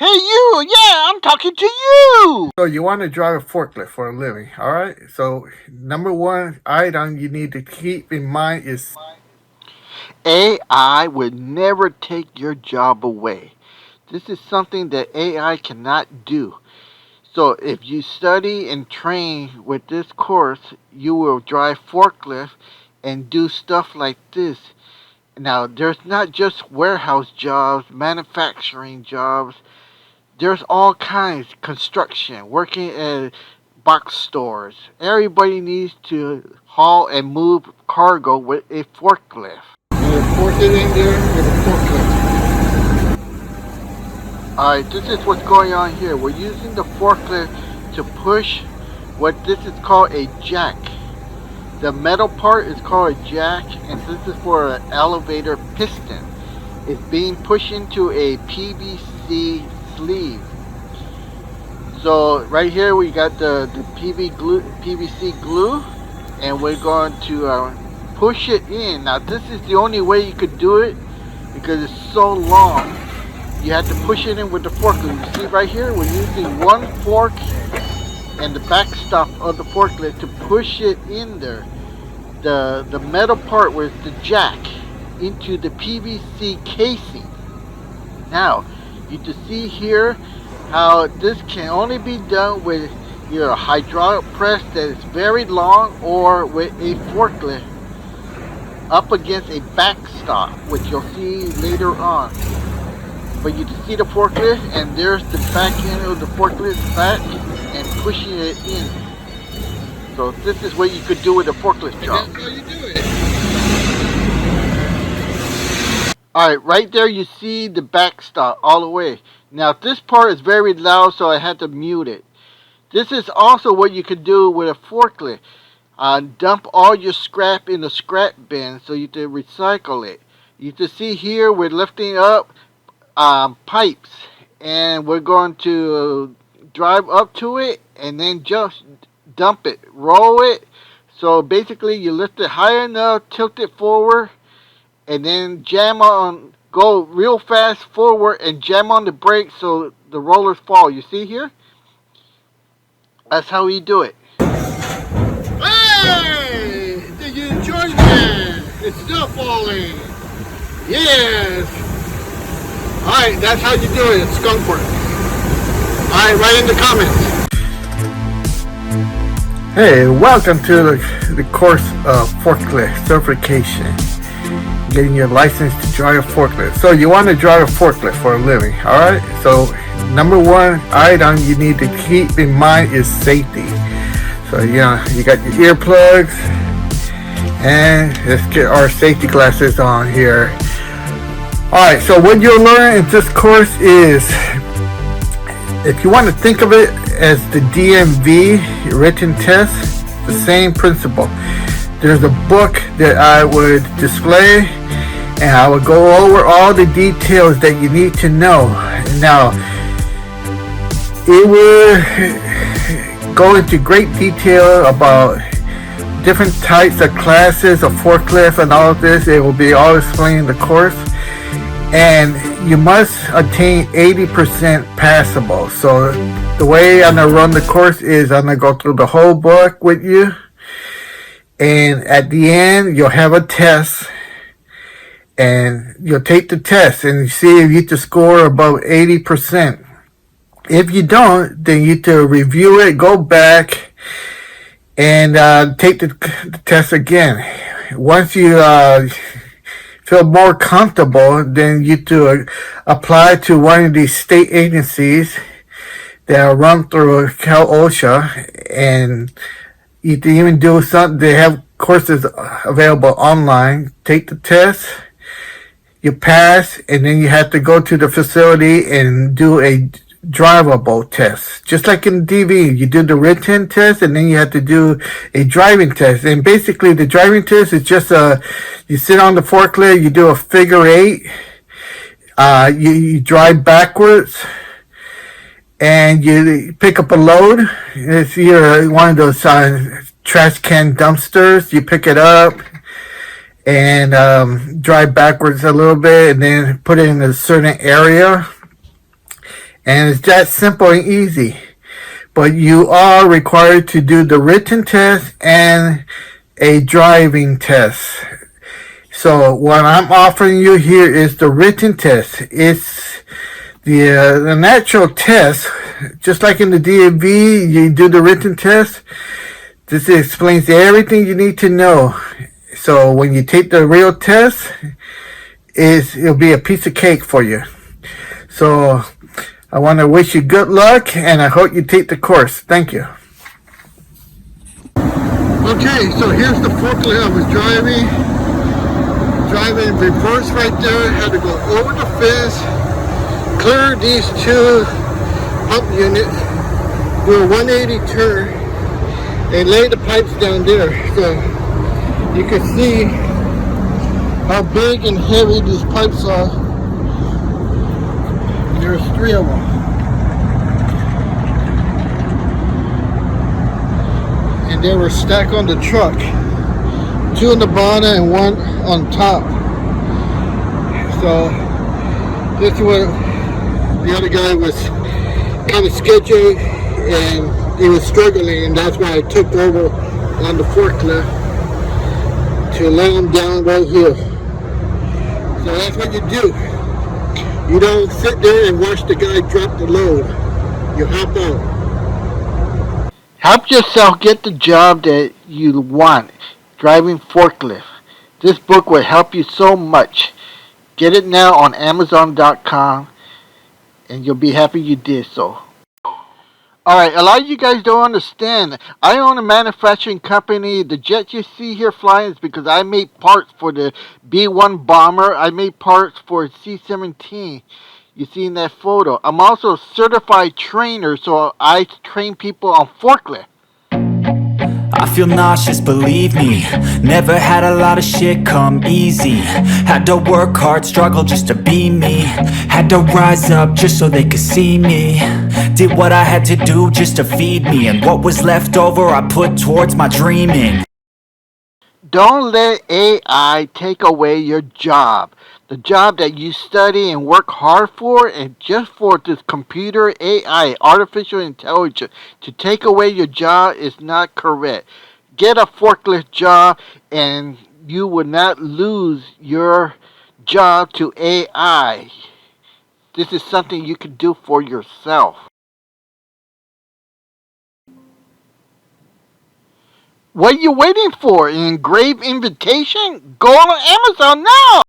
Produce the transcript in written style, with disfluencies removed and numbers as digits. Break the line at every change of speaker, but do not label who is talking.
Hey you, yeah, I'm talking to you.
So you want to drive a forklift for a living, all right? So number one item you need to keep in mind is
AI would never take your job away. This is something that AI cannot do. So if you study and train with this course, you will drive forklift and do stuff like this. Now, there's not just warehouse jobs, manufacturing jobs. There's all kinds, construction, working at box stores. Everybody needs to haul and move cargo with a forklift.
you force it in there with a forklift.
Alright, this is what's going on here. We're using the forklift to push what this is called a jack. The metal part is called a jack, and this is for an elevator piston. It's being pushed into a PVC sleeve. So right here we got the PVC glue, and we're going to push it in. Now this is the only way you could do it because it's so long. You have to push it in with the forklift. You see right here, we're using one fork and the backstop of the forklift to push it in there. The metal part was the jack into the PVC casing. Now, you can see here how this can only be done with either a hydraulic press that is very long or with a forklift up against a backstop, which you'll see later on. But you can see the forklift, and there's the back end of the forklift back and pushing it in. So this is what you could do with a forklift job.
That's how you do it.
Alright, right there you see the backstop all the way. Now this part is very loud, so I had to mute it. This is also what you could do with a forklift. Dump all your scrap in the scrap bin so you can recycle it. You can see here we're lifting up pipes, and we're going to drive up to it and then just dump it, roll it. So basically you lift it high enough, tilt it forward, and then go real fast forward and jam on the brakes so the rollers fall. You see here? That's how we do it.
Hey! Did you enjoy that? It's still falling. Yes! Alright, that's how you do it at Skunk Works. Alright, write in the comments. Hey, welcome to the course of forklift certification. Getting your license to drive a forklift. So you want to drive a forklift for a living, alright? So number one item you need to keep in mind is safety. So you got your earplugs, and let's get our safety glasses on here. Alright, so what you'll learn in this course is, if you want to think of it as the DMV written test, the same principle. There's a book that I would display, and I would go over all the details that you need to know. Now, it will go into great detail about different types of classes of forklift and all of this. It will be all explained in the course. And you must attain 80% passable. So the way I'm going to run the course is I'm going to go through the whole book with you. And at the end, you'll have a test. And you'll take the test and see if you get to score above 80%. If you don't, then you have to review it, go back, and take the test again. Once you feel more comfortable, then you to apply to one of these state agencies that are run through Cal OSHA, and you can even do something. They have courses available online. Take the test, you pass, and then you have to go to the facility and do a drivable test. Just like in DV, you do the written test, and then you have to do a driving test. And basically the driving test is just you sit on the forklift, you do a figure 8, you drive backwards, and you pick up a load. If you're one of those trash can dumpsters, you pick it up and drive backwards a little bit, and then put it in a certain area. And it's that simple and easy. But you are required to do the written test and a driving test. So what I'm offering you here is the written test. It's the natural test, just like in the DMV, you do the written test. This explains everything you need to know. So when you take the real test, it'll be a piece of cake for you. So I want to wish you good luck, and I hope you take the course. Thank you. Okay, so here's the forklift I was driving reverse right there. Had to go over the fence, clear these two pump units, do a 180 turn, and lay the pipes down there. So you can see how big and heavy these pipes are. There's 3 of them. And they were stacked on the truck. 2 on the bottom and 1 on top. So this is what the other guy was on the schedule, and he was struggling, and that's why I took over on the forklift to lay him down right here. So that's what you do. You don't sit there and watch the guy drop the load. You hop out.
Help yourself get the job that you want, driving forklift. This book will help you so much. Get it now on Amazon.com, and you'll be happy you did so. Alright, a lot of you guys don't understand. I own a manufacturing company. The jet you see here flying is because I made parts for the B-1 bomber. I made parts for C-17. You see in that photo. I'm also a certified trainer, so I train people on forklift.
I feel nauseous, believe me. Never had a lot of shit come easy. Had to work hard, struggle just to be me. Had to rise up just so they could see me. Did what I had to do just to feed me, and what was left over I put towards my dreaming.
Don't let AI take away your job. The job that you study and work hard for, and just for this computer, AI, artificial intelligence, to take away your job is not correct. Get a forklift job and you will not lose your job to AI. This is something you can do for yourself. What are you waiting for? An engraved invitation? Go on Amazon now!